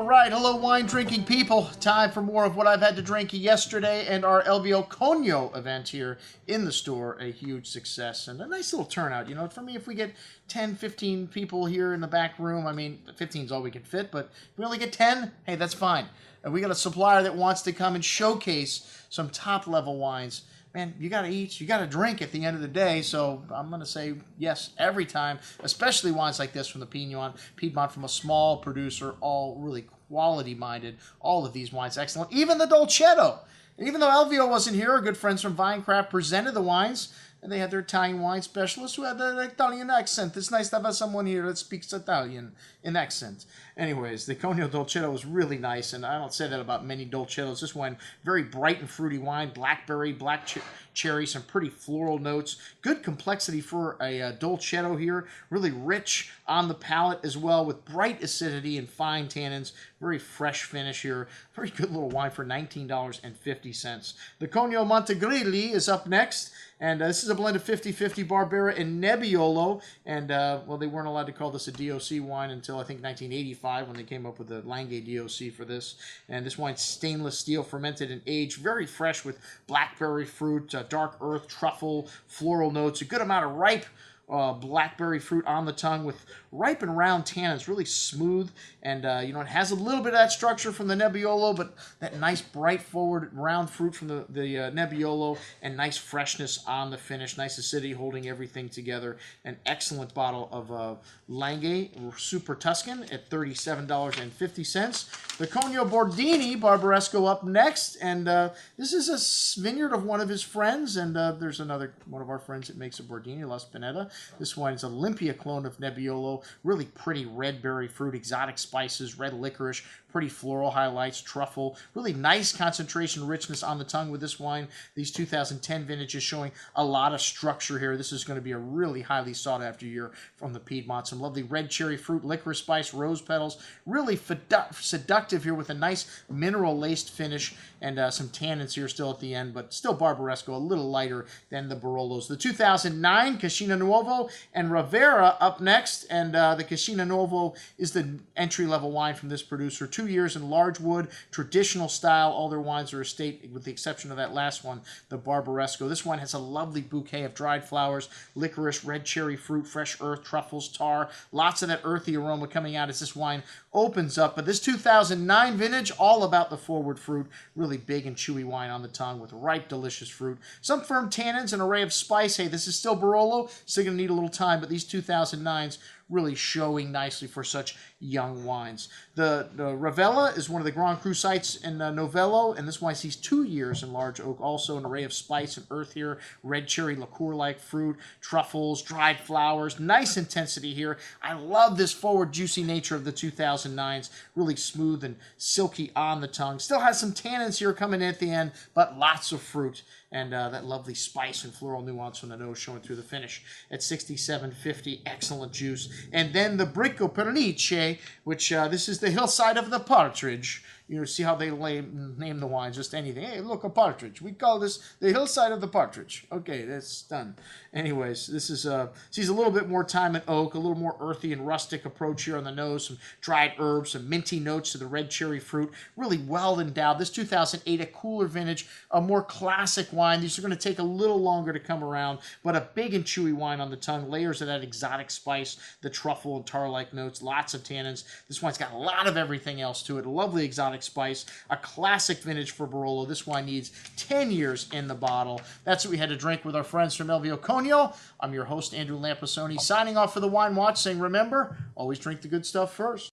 All right, hello wine drinking people. Time for more of what I've had to drink yesterday and our Elvio Cogno event here in the store. A huge success and a nice little turnout. You know, for me, if we get 10, 15 people here in the back room, I mean, 15 is all we can fit, but if we only get 10, hey, that's fine. And we got a supplier that wants to come and showcase some top-level wines. Man, you got to eat, you got to drink at the end of the day, so I'm going to say yes every time, especially wines like this from the Piedmont from a small producer, all really quality-minded. All of these wines excellent, even the Dolcetto. And even though Elvio wasn't here, our good friends from Vinecraft presented the wines, and they had their Italian wine specialist who had the Italian accent. It's nice to have someone here that speaks Italian in accent. Anyways, the Cogno Dolcetto was really nice, and I don't say that about many Dolcettos. This wine, very bright and fruity wine, blackberry, black cherry, some pretty floral notes. Good complexity for a Dolcetto here. Really rich on the palate as well, with bright acidity and fine tannins. Very fresh finish here. Very good little wine for $19.50. The Cogno Montegrilli is up next. And this is a blend of 50-50 Barbera and Nebbiolo. And, well, they weren't allowed to call this a DOC wine until, I think, 1985 when they came up with the Langhe DOC for this. And this wine's stainless steel, fermented and aged. Very fresh with blackberry fruit, dark earth, truffle, floral notes. A good amount of ripe blackberry fruit on the tongue with ripe and round tannins, really smooth, and you know, it has a little bit of that structure from the Nebbiolo, but that nice bright forward round fruit from the Nebbiolo, and nice freshness on the finish, nice acidity holding everything together. An excellent bottle of Langhe Super Tuscan at $37.50. The Cogno Bordini Barbaresco up next, and this is a vineyard of one of his friends, and there's another one of our friends that makes a Bordini, La Spinetta. This wine is Olympia clone of Nebbiolo. Really pretty red berry fruit, exotic spices, red licorice, pretty floral highlights, truffle. Really nice concentration, richness on the tongue with this wine. These 2010 vintages showing a lot of structure here. This is going to be a really highly sought after year from the Piedmont. Some lovely red cherry fruit, licorice spice, rose petals. Really seductive here with a nice mineral laced finish and some tannins here still at the end, but still Barbaresco, a little lighter than the Barolos. The 2009 Cascina Nuova and Rivera up next, and the Cascina Nuova is the entry-level wine from this producer. 2 years in large wood, traditional style. All their wines are estate, with the exception of that last one, the Barbaresco. This wine has a lovely bouquet of dried flowers, licorice, red cherry fruit, fresh earth, truffles, tar. Lots of that earthy aroma coming out as this wine opens up. But this 2009 vintage, all about the forward fruit. Really big and chewy wine on the tongue with ripe, delicious fruit. Some firm tannins, an array of spice. Hey, this is still Barolo. Still going to need a little time, but these 2009s really showing nicely for such young wines. The Ravella is one of the Grand Cru sites in Novello, and this wine sees 2 years in large oak. Also an array of spice and earth here, red cherry liqueur-like fruit, truffles, dried flowers. Nice intensity here. I love this forward juicy nature of the 2009s. Really smooth and silky on the tongue. Still has some tannins here coming in at the end, but lots of fruit. And that lovely spice and floral nuance from the nose showing through the finish at $67.50. Excellent juice. And then the Bricco Pernice, which this is the hillside of the partridge. You know, see how they name the wines, just anything. Hey, look, a partridge. We call this the hillside of the partridge. Okay, that's done. Anyways, this is sees a little bit more time in oak, a little more earthy and rustic approach here on the nose, some dried herbs, some minty notes to the red cherry fruit. Really well endowed. This 2008, a cooler vintage, a more classic wine. These are going to take a little longer to come around, but a big and chewy wine on the tongue. Layers of that exotic spice, the truffle and tar-like notes, lots of tannins. This wine's got a lot of everything else to it. A lovely exotic spice, a classic vintage for Barolo. This wine needs 10 years in the bottle. That's what we had to drink with our friends from Elvio Cogno. I'm your host, Andrew Lampasoni, signing off for the Wine Watch, saying remember, always drink the good stuff first.